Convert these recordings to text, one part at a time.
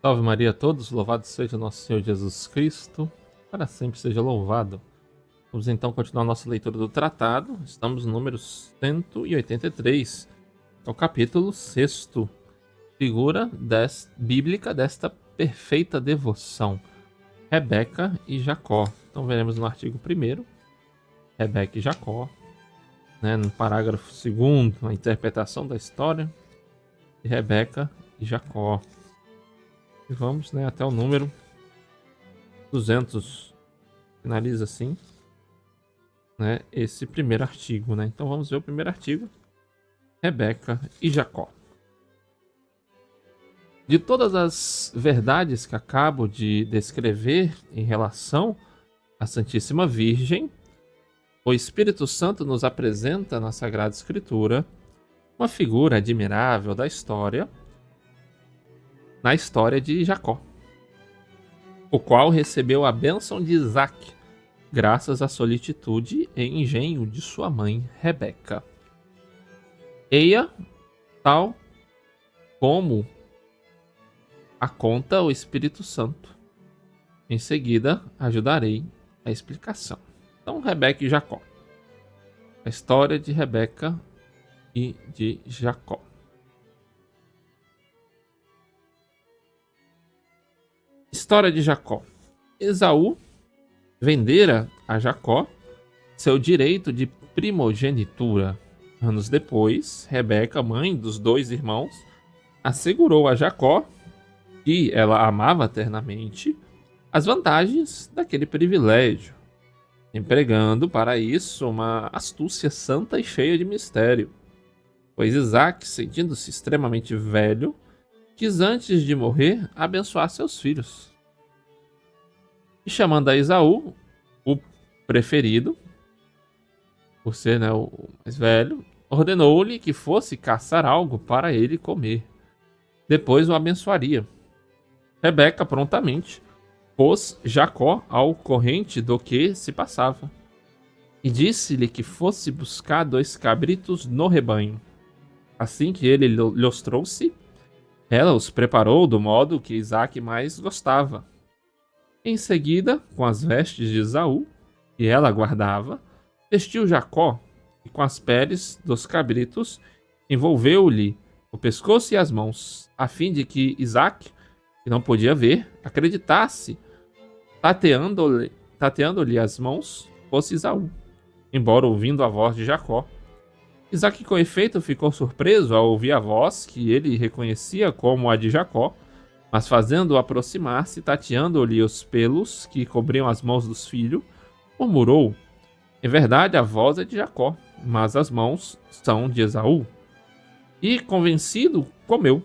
Salve Maria a todos, louvado seja nosso Senhor Jesus Cristo, para sempre seja louvado. Vamos então continuar nossa leitura do tratado, estamos no número 183, é o capítulo 6º, figura bíblica desta perfeita devoção, Rebeca e Jacó. Então veremos no artigo 1º, Rebeca e Jacó, no parágrafo 2º, a interpretação da história de Rebeca e Jacó. E vamos até o número 200. Finaliza assim esse primeiro artigo. Então vamos ver o primeiro artigo. Rebeca e Jacó. De todas as verdades que acabo de descrever em relação à Santíssima Virgem, o Espírito Santo nos apresenta na Sagrada Escritura uma figura admirável da história, na história de Jacó, o qual recebeu a bênção de Isaac, graças à solicitude e engenho de sua mãe Rebeca. Eia, tal como a conta o Espírito Santo. Em seguida, ajudarei a explicação. Então, Rebeca e Jacó. A história de Rebeca e de Jacó. História de Jacó. Esaú vendera a Jacó seu direito de primogenitura. Anos depois, Rebeca, mãe dos dois irmãos, assegurou a Jacó, que ela amava eternamente, as vantagens daquele privilégio, empregando para isso uma astúcia santa e cheia de mistério. Pois Isaac, sentindo-se extremamente velho, quis antes de morrer abençoar seus filhos. E chamando a Esaú, o preferido, por ser o mais velho, ordenou-lhe que fosse caçar algo para ele comer. Depois o abençoaria. Rebeca prontamente pôs Jacó ao corrente do que se passava e disse-lhe que fosse buscar 2 cabritos no rebanho. Assim que ele lhes trouxe, ela os preparou do modo que Isaac mais gostava. Em seguida, com as vestes de Esaú, que ela guardava, vestiu Jacó e com as peles dos cabritos envolveu-lhe o pescoço e as mãos, a fim de que Isaac, que não podia ver, acreditasse, tateando-lhe as mãos, fosse Esaú, embora ouvindo a voz de Jacó. Isaac, com efeito, ficou surpreso ao ouvir a voz que ele reconhecia como a de Jacó, mas fazendo-o aproximar-se, tateando-lhe os pelos que cobriam as mãos dos filhos, murmurou: "Em verdade, a voz é de Jacó, mas as mãos são de Esaú." E, convencido, comeu.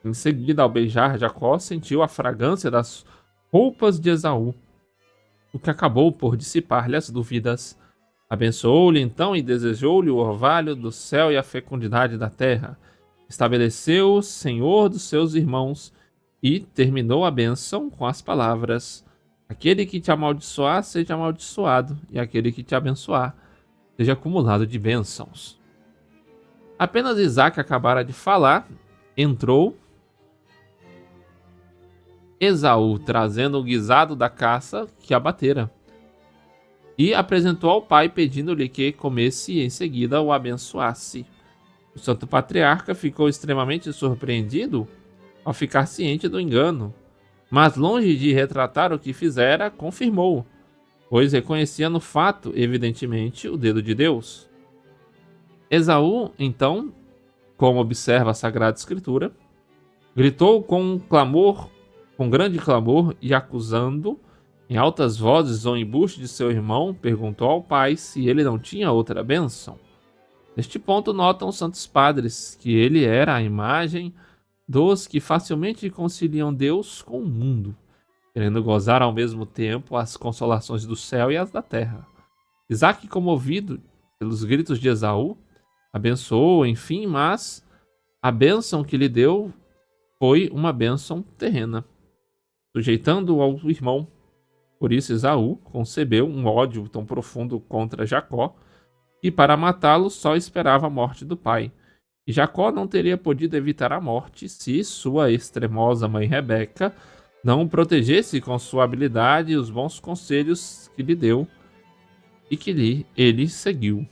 Em seguida, ao beijar Jacó, sentiu a fragrância das roupas de Esaú, o que acabou por dissipar-lhe as dúvidas. Abençoou-lhe então e desejou-lhe o orvalho do céu e a fecundidade da terra. Estabeleceu-o senhor dos seus irmãos e terminou a bênção com as palavras: "Aquele que te amaldiçoar, seja amaldiçoado, e aquele que te abençoar, seja acumulado de bênçãos." Apenas Isaac acabara de falar, entrou Esaú, trazendo o guisado da caça que abatera, e apresentou ao pai, pedindo-lhe que comesse e em seguida o abençoasse. O santo patriarca ficou extremamente surpreendido ao ficar ciente do engano, mas longe de retratar o que fizera, confirmou, pois reconhecia no fato, evidentemente, o dedo de Deus. Esaú, então, como observa a Sagrada Escritura, gritou com grande clamor e acusando em altas vozes o embuste de seu irmão, perguntou ao pai se ele não tinha outra bênção. Neste ponto notam os santos padres que ele era a imagem dos que facilmente conciliam Deus com o mundo, querendo gozar ao mesmo tempo as consolações do céu e as da terra. Isaac, comovido pelos gritos de Esaú, abençoou, enfim, mas a bênção que lhe deu foi uma bênção terrena, sujeitando-o ao irmão. Por isso Esaú concebeu um ódio tão profundo contra Jacó, que para matá-lo só esperava a morte do pai, E Jacó não teria podido evitar a morte se sua extremosa mãe Rebeca não o protegesse com sua habilidade e os bons conselhos que lhe deu e que ele seguiu.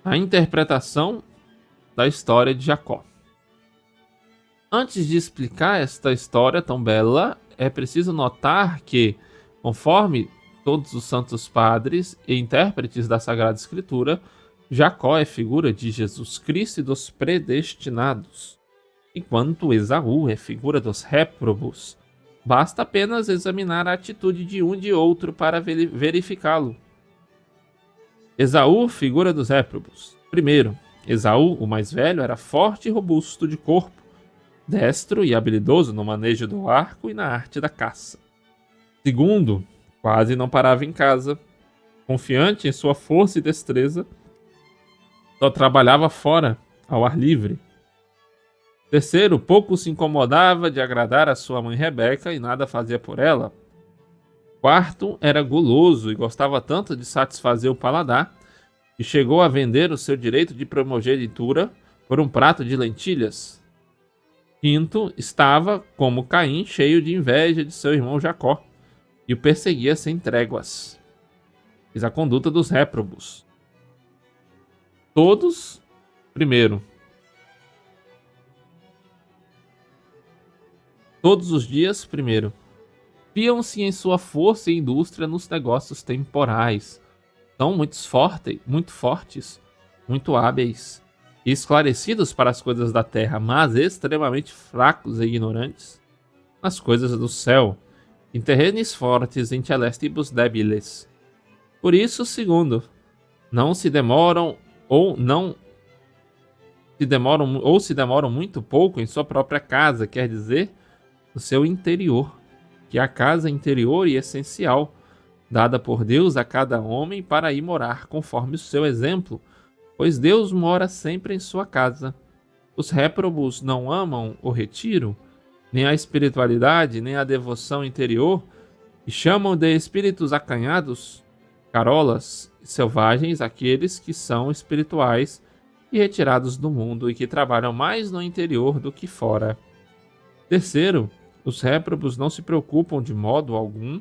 A interpretação da história de Jacó. Antes de explicar esta história tão bela, é preciso notar que, conforme todos os santos padres e intérpretes da Sagrada Escritura, Jacó é figura de Jesus Cristo e dos predestinados, enquanto Esaú é figura dos réprobos. Basta apenas examinar a atitude de um e de outro para verificá-lo. Esaú, figura dos réprobos. Primeiro, Esaú, o mais velho, era forte e robusto de corpo, destro e habilidoso no manejo do arco e na arte da caça. Segundo, quase não parava em casa, confiante em sua força e destreza, só trabalhava fora, ao ar livre. Terceiro, pouco se incomodava de agradar a sua mãe Rebeca e nada fazia por ela. Quarto, era guloso e gostava tanto de satisfazer o paladar que chegou a vender o seu direito de primogenitura por um prato de lentilhas. Quinto, estava, como Caim, cheio de inveja de seu irmão Jacó e o perseguia sem tréguas. Fiz a conduta dos réprobos. Todos os dias, fiam-se em sua força e indústria nos negócios temporais. São muito fortes, muito hábeis e esclarecidos para as coisas da terra, mas extremamente fracos e ignorantes nas coisas do céu. In terrenis fortes intellectibus debiles. Por isso, segundo, se demoram muito pouco em sua própria casa, quer dizer, no seu interior, que é a casa interior e essencial, dada por Deus a cada homem para ir morar conforme o seu exemplo, pois Deus mora sempre em sua casa. Os réprobos não amam o retiro, nem a espiritualidade, nem a devoção interior, e chamam de espíritos acanhados, carolas e selvagens aqueles que são espirituais e retirados do mundo e que trabalham mais no interior do que fora. Terceiro, os réprobos não se preocupam de modo algum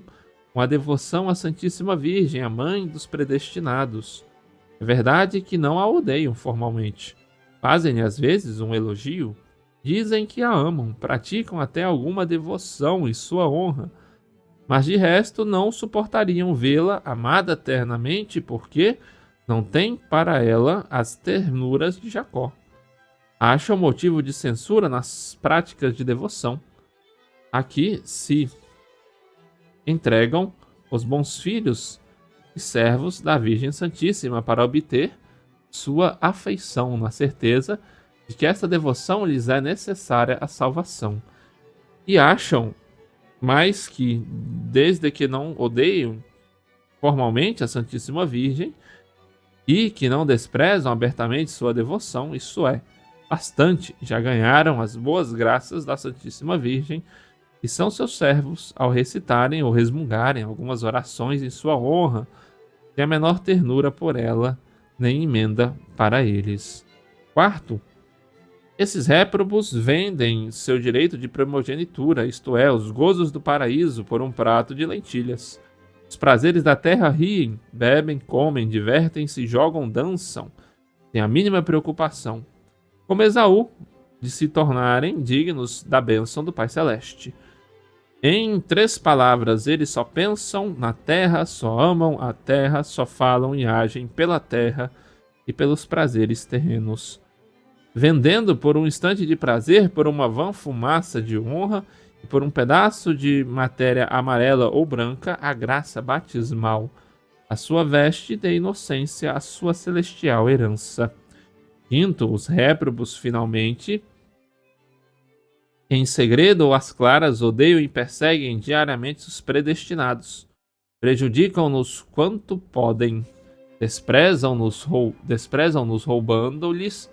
com a devoção à Santíssima Virgem, a mãe dos predestinados. É verdade que não a odeiam formalmente. Fazem-lhe às vezes um elogio, dizem que a amam, praticam até alguma devoção em sua honra, mas de resto não suportariam vê-la amada eternamente porque não têm para ela as ternuras de Jacó. Acham motivo de censura nas práticas de devoção. Aqui se entregam os bons filhos e servos da Virgem Santíssima para obter sua afeição, na certeza de que esta devoção lhes é necessária à salvação. E acham mais que, desde que não odeiam formalmente a Santíssima Virgem e que não desprezam abertamente sua devoção, isso é bastante, já ganharam as boas graças da Santíssima Virgem e são seus servos ao recitarem ou resmungarem algumas orações em sua honra, sem a menor ternura por ela, nem emenda para eles. Quarto, esses réprobos vendem seu direito de primogenitura, isto é, os gozos do paraíso, por um prato de lentilhas. Os prazeres da terra riem, bebem, comem, divertem-se, jogam, dançam, sem a mínima preocupação, como Esaú, de se tornarem dignos da bênção do Pai Celeste. Em 3 palavras, eles só pensam na terra, só amam a terra, só falam e agem pela terra e pelos prazeres terrenos, vendendo por um instante de prazer, por uma vã fumaça de honra e por um pedaço de matéria amarela ou branca, a graça batismal, a sua veste de inocência, a sua celestial herança. Quinto, os réprobos, finalmente, em segredo ou às claras, odeiam e perseguem diariamente os predestinados. Prejudicam-nos quanto podem. Desprezam-nos roubando-nos,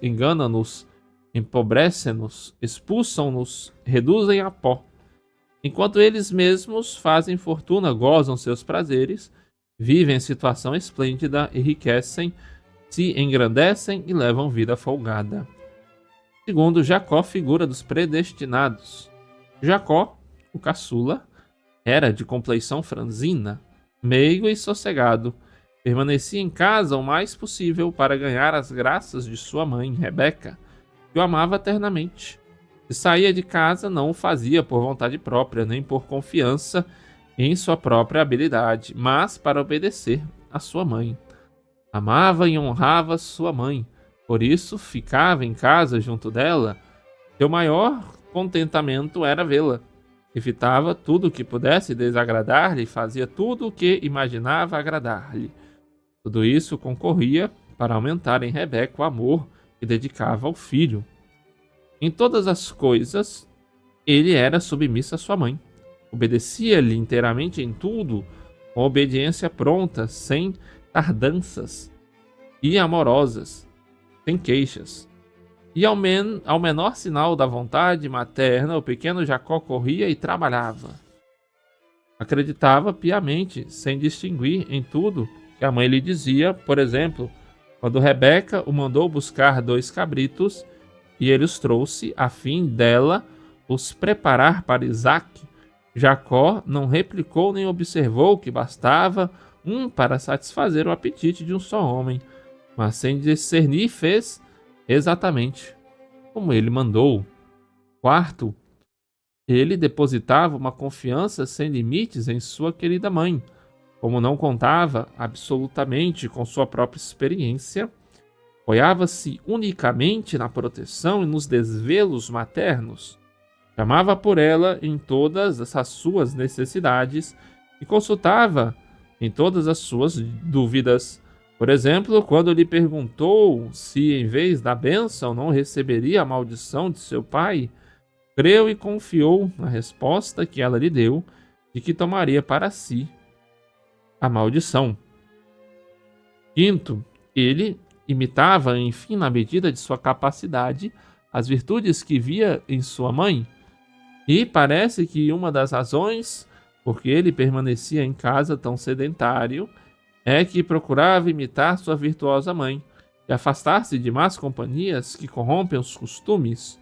enganam-nos, empobrecem-nos, expulsam-nos, reduzem a pó. enquanto eles mesmos fazem fortuna, gozam seus prazeres, vivem situação esplêndida, enriquecem, se engrandecem e levam vida folgada. Segundo, Jacó, figura dos predestinados. Jacó, o caçula, era de compleição franzina, meigo e sossegado. Permanecia em casa o mais possível para ganhar as graças de sua mãe, Rebeca, que o amava eternamente. Se saía de casa, não o fazia por vontade própria, nem por confiança em sua própria habilidade, mas para obedecer à sua mãe. Amava e honrava sua mãe, por isso ficava em casa junto dela. Seu maior contentamento era vê-la. Evitava tudo o que pudesse desagradar-lhe e fazia tudo o que imaginava agradar-lhe. Tudo isso concorria para aumentar em Rebeca o amor que dedicava ao filho. Em todas as coisas, ele era submisso à sua mãe. Obedecia-lhe inteiramente em tudo, com obediência pronta, sem tardanças, e amorosas, sem queixas. E ao menor sinal da vontade materna, o pequeno Jacó corria e trabalhava. Acreditava piamente, sem distinguir em tudo que a mãe lhe dizia. Por exemplo, quando Rebeca o mandou buscar 2 cabritos, e ele os trouxe a fim dela os preparar para Isaque, Jacó não replicou nem observou que bastava um para satisfazer o apetite de um só homem, mas sem discernir fez exatamente como ele mandou. Quarto, ele depositava uma confiança sem limites em sua querida mãe. Como não contava absolutamente com sua própria experiência, apoiava-se unicamente na proteção e nos desvelos maternos. Chamava por ela em todas as suas necessidades e consultava em todas as suas dúvidas. Por exemplo, quando lhe perguntou se em vez da bênção não receberia a maldição de seu pai, creu e confiou na resposta que ela lhe deu de que tomaria para si a maldição. Quinto, ele imitava, enfim, na medida de sua capacidade, as virtudes que via em sua mãe. E parece que uma das razões por que ele permanecia em casa tão sedentário é que procurava imitar sua virtuosa mãe e afastar-se de más companhias que corrompem os costumes.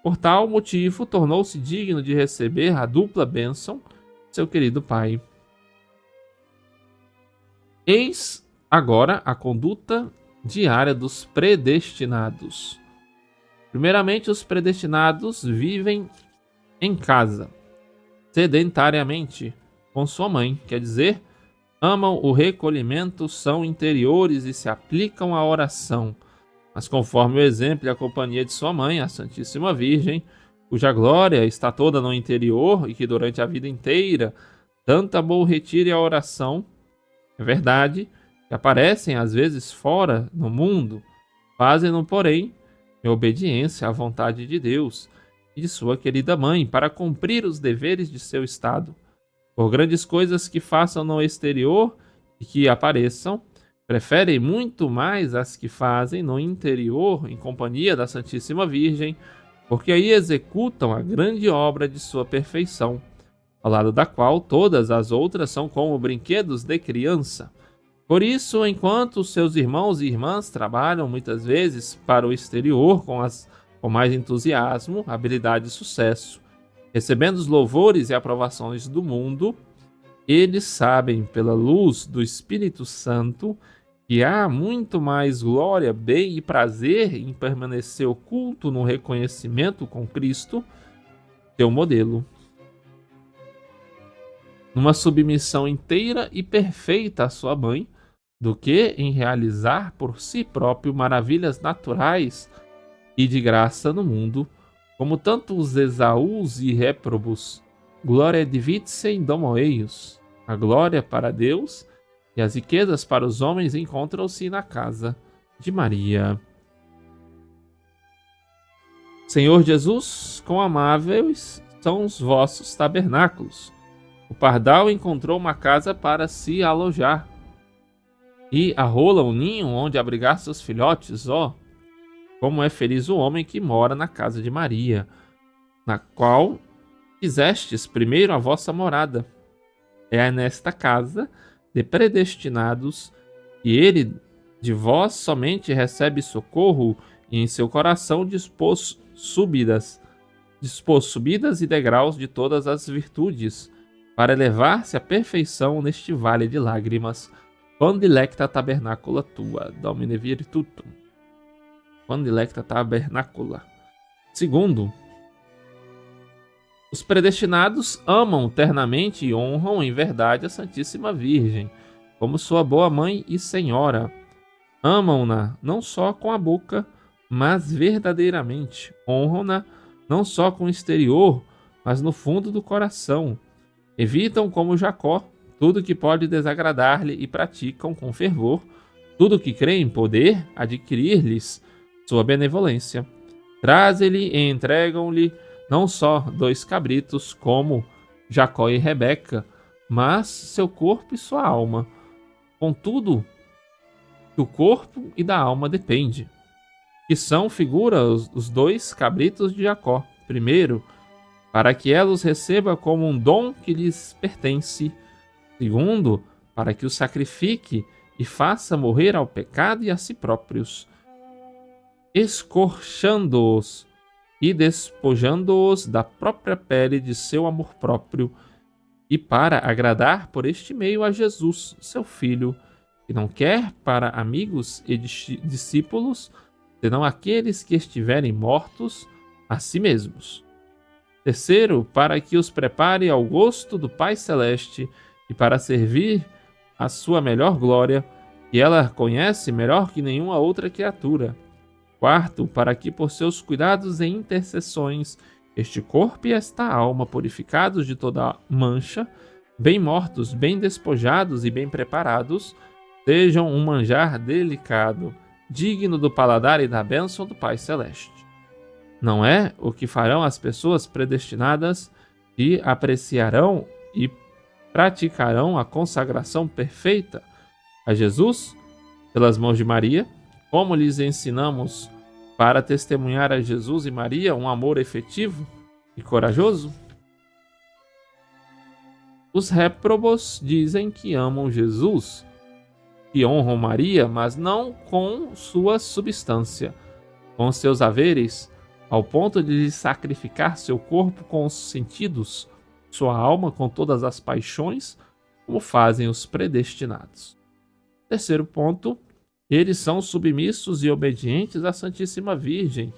Por tal motivo, tornou-se digno de receber a dupla bênção de seu querido pai. Eis agora a conduta diária dos predestinados. Primeiramente, os predestinados vivem em casa, sedentariamente, com sua mãe, quer dizer, amam o recolhimento, são interiores e se aplicam à oração, mas conforme o exemplo e a companhia de sua mãe, a Santíssima Virgem, cuja glória está toda no interior e que durante a vida inteira tanto amor retire a oração. É verdade que aparecem às vezes fora no mundo, fazem-no, porém, em obediência à vontade de Deus e de sua querida mãe, para cumprir os deveres de seu estado. Por grandes coisas que façam no exterior e que apareçam, preferem muito mais as que fazem no interior, em companhia da Santíssima Virgem, porque aí executam a grande obra de sua perfeição, ao lado da qual todas as outras são como brinquedos de criança. Por isso, enquanto seus irmãos e irmãs trabalham muitas vezes para o exterior com mais entusiasmo, habilidade e sucesso, recebendo os louvores e aprovações do mundo, eles sabem, pela luz do Espírito Santo, que há muito mais glória, bem e prazer em permanecer oculto no reconhecimento com Cristo, seu modelo, numa submissão inteira e perfeita à sua mãe, do que em realizar por si próprio maravilhas naturais e de graça no mundo, como tantos Esaús e réprobos. Glória divide-se em domo eius. A glória para Deus e as riquezas para os homens encontram-se na casa de Maria. Senhor Jesus, quão amáveis são os vossos tabernáculos. O pardal encontrou uma casa para se alojar, e a rola um ninho onde abrigar seus filhotes. Ó, como é feliz o homem que mora na casa de Maria, na qual Fizestes primeiro a vossa morada. É nesta casa de predestinados que ele de vós somente recebe socorro e em seu coração dispôs subidas e degraus de todas as virtudes, para elevar-se à perfeição neste vale de lágrimas. Quam dilecta tabernacula tua, Domine virtutum. Quam dilecta tabernacula. Segundo, os predestinados amam ternamente e honram em verdade a Santíssima Virgem, como sua boa mãe e senhora. Amam-na não só com a boca, mas verdadeiramente. Honram-na não só com o exterior, mas no fundo do coração. Evitam, como Jacó, tudo que pode desagradar-lhe e praticam com fervor tudo que creem poder adquirir-lhes sua benevolência. Trazem-lhe e entregam-lhe não só 2 cabritos, como Jacó e Rebeca, mas seu corpo e sua alma. Contudo, do corpo e da alma depende, que são figuras os 2 cabritos de Jacó. Primeiro, para que ela os receba como um dom que lhes pertence. Segundo, para que os sacrifique e faça morrer ao pecado e a si próprios, escorchando-os e despojando-os da própria pele de seu amor próprio, e para agradar por este meio a Jesus, seu Filho, que não quer para amigos e discípulos, senão aqueles que estiverem mortos a si mesmos. Terceiro, para que os prepare ao gosto do Pai Celeste e para servir a sua melhor glória, que ela conhece melhor que nenhuma outra criatura. Quarto, para que por seus cuidados e intercessões, este corpo e esta alma, purificados de toda mancha, bem mortos, bem despojados e bem preparados, sejam um manjar delicado, digno do paladar e da bênção do Pai Celeste. Não é o que farão as pessoas predestinadas que apreciarão e praticarão a consagração perfeita a Jesus pelas mãos de Maria, como lhes ensinamos para testemunhar a Jesus e Maria um amor efetivo e corajoso? Os réprobos dizem que amam Jesus, que honram Maria, mas não com sua substância, com seus haveres, ao ponto de lhe sacrificar seu corpo com os sentidos, sua alma com todas as paixões, como fazem os predestinados. Terceiro ponto, eles são submissos e obedientes à Santíssima Virgem,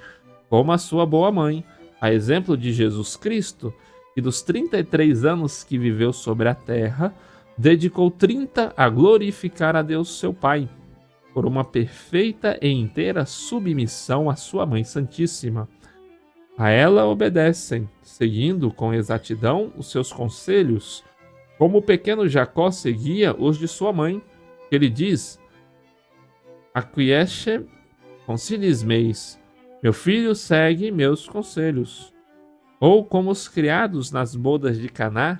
como a sua boa mãe, a exemplo de Jesus Cristo, que dos 33 anos que viveu sobre a terra, dedicou 30 a glorificar a Deus seu Pai, por uma perfeita e inteira submissão à sua Mãe Santíssima. A ela obedecem, seguindo com exatidão os seus conselhos, como o pequeno Jacó seguia os de sua mãe, que ele diz: Acquiesce concilis meis, meu filho segue meus conselhos. Ou como os criados nas bodas de Caná,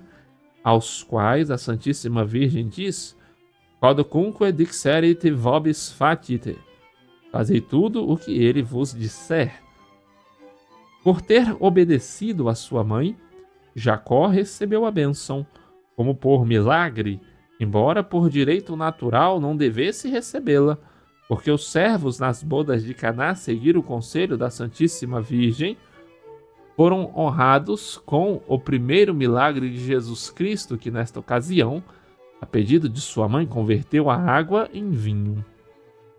aos quais a Santíssima Virgem diz: Quodcunque dixerit vobis facite, fazei tudo o que ele vos disser. Por ter obedecido a sua mãe, Jacó recebeu a bênção, como por milagre, embora por direito natural não devesse recebê-la, porque os servos nas bodas de Caná seguiram o conselho da Santíssima Virgem, foram honrados com o primeiro milagre de Jesus Cristo, que nesta ocasião, a pedido de sua mãe, converteu a água em vinho.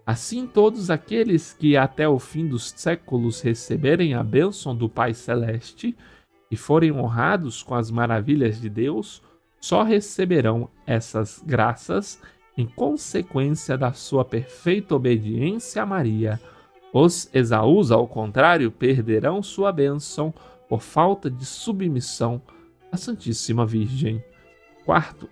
Assim, todos aqueles que até o fim dos séculos receberem a bênção do Pai Celeste e forem honrados com as maravilhas de Deus, só receberão essas graças em consequência da sua perfeita obediência a Maria. Os Esaús, ao contrário, perderão sua bênção por falta de submissão à Santíssima Virgem. Quarto,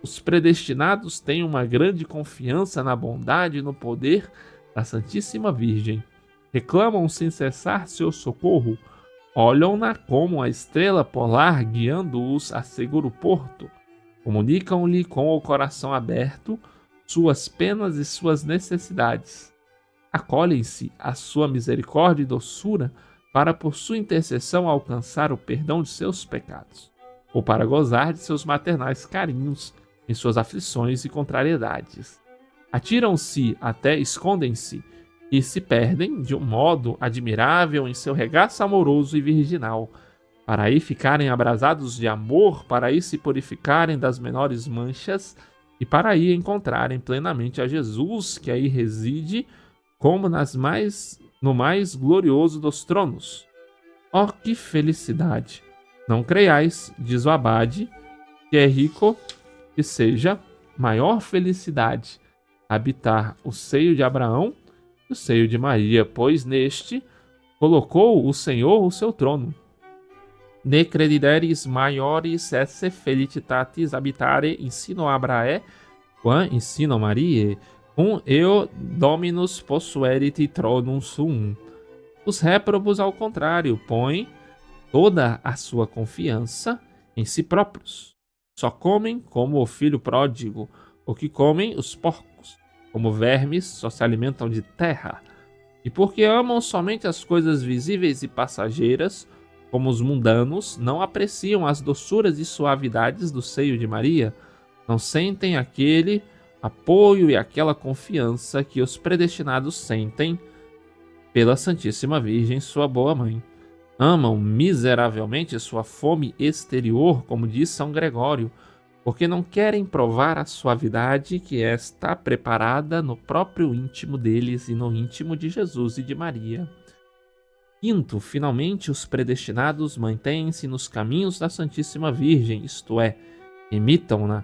os predestinados têm uma grande confiança na bondade e no poder da Santíssima Virgem. Reclamam sem cessar seu socorro, olham-na como a estrela polar guiando-os a seguro porto. Comunicam-lhe com o coração aberto suas penas e suas necessidades. Acolhem-se à sua misericórdia e doçura para por sua intercessão alcançar o perdão de seus pecados, ou para gozar de seus maternais carinhos em suas aflições e contrariedades. Atiram-se até escondem-se e se perdem de um modo admirável em seu regaço amoroso e virginal, para aí ficarem abrasados de amor, para aí se purificarem das menores manchas e para aí encontrarem plenamente a Jesus, que aí reside como no mais glorioso dos tronos. Oh, que felicidade! Não creiais, diz o abade, que é rico, que seja maior felicidade habitar o seio de Abraão e o seio de Maria, pois neste colocou o Senhor o seu trono. Ne credideris maiores esse felicitatis habitare insino Abrae, quam insino Mariae, cum eo Dominus possuerit tronum suum. Os réprobos, ao contrário, põem toda a sua confiança em si próprios. Só comem como o filho pródigo, o que comem os porcos, como vermes só se alimentam de terra. E porque amam somente as coisas visíveis e passageiras, como os mundanos, não apreciam as doçuras e suavidades do seio de Maria, não sentem aquele apoio e aquela confiança que os predestinados sentem pela Santíssima Virgem, sua boa mãe. Amam miseravelmente sua fome exterior, como diz São Gregório, porque não querem provar a suavidade que está preparada no próprio íntimo deles e no íntimo de Jesus e de Maria. Quinto, finalmente, os predestinados mantêm-se nos caminhos da Santíssima Virgem, isto é, imitam-na,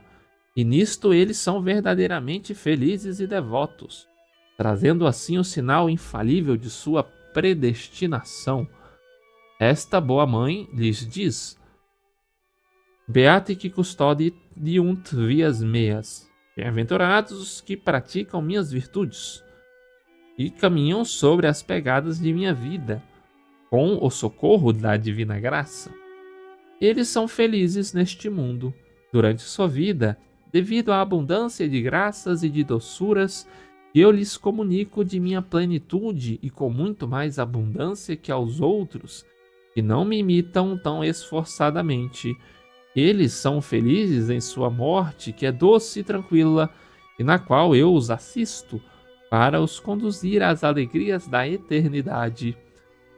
e nisto eles são verdadeiramente felizes e devotos, trazendo assim o sinal infalível de sua predestinação. Esta boa mãe lhes diz: Beati que custodiunt vias meas, bem-aventurados os que praticam minhas virtudes e caminham sobre as pegadas de minha vida, com o socorro da divina graça. Eles são felizes neste mundo, durante sua vida, devido à abundância de graças e de doçuras que eu lhes comunico de minha plenitude e com muito mais abundância que aos outros, que não me imitam tão esforçadamente. Eles são felizes em sua morte, que é doce e tranquila, e na qual eu os assisto para os conduzir às alegrias da eternidade.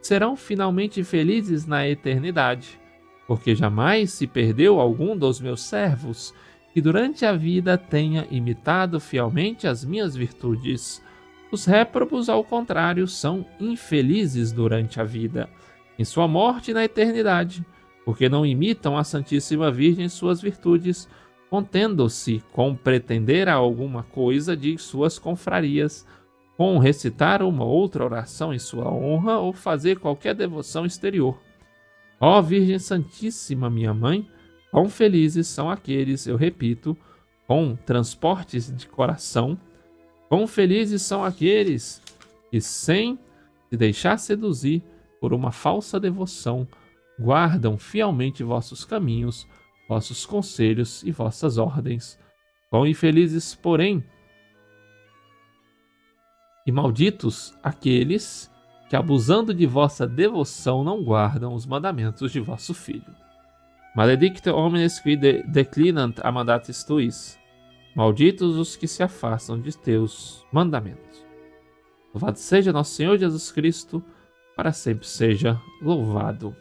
Serão finalmente felizes na eternidade, porque jamais se perdeu algum dos meus servos que durante a vida tenha imitado fielmente as minhas virtudes. Os réprobos, ao contrário, são infelizes durante a vida, em sua morte e na eternidade, porque não imitam a Santíssima Virgem suas virtudes, contendo-se com pretender a alguma coisa de suas confrarias, com recitar uma outra oração em sua honra ou fazer qualquer devoção exterior. Ó Virgem Santíssima, minha Mãe, quão felizes são aqueles, eu repito, com transportes de coração, quão felizes são aqueles que, sem se deixar seduzir por uma falsa devoção, guardam fielmente vossos caminhos, vossos conselhos e vossas ordens. Quão infelizes, porém, e malditos aqueles que, abusando de vossa devoção, não guardam os mandamentos de vosso Filho. Maledicte homines qui declinant a mandatis tuis. Malditos os que se afastam de teus mandamentos. Louvado seja nosso Senhor Jesus Cristo, para sempre seja louvado.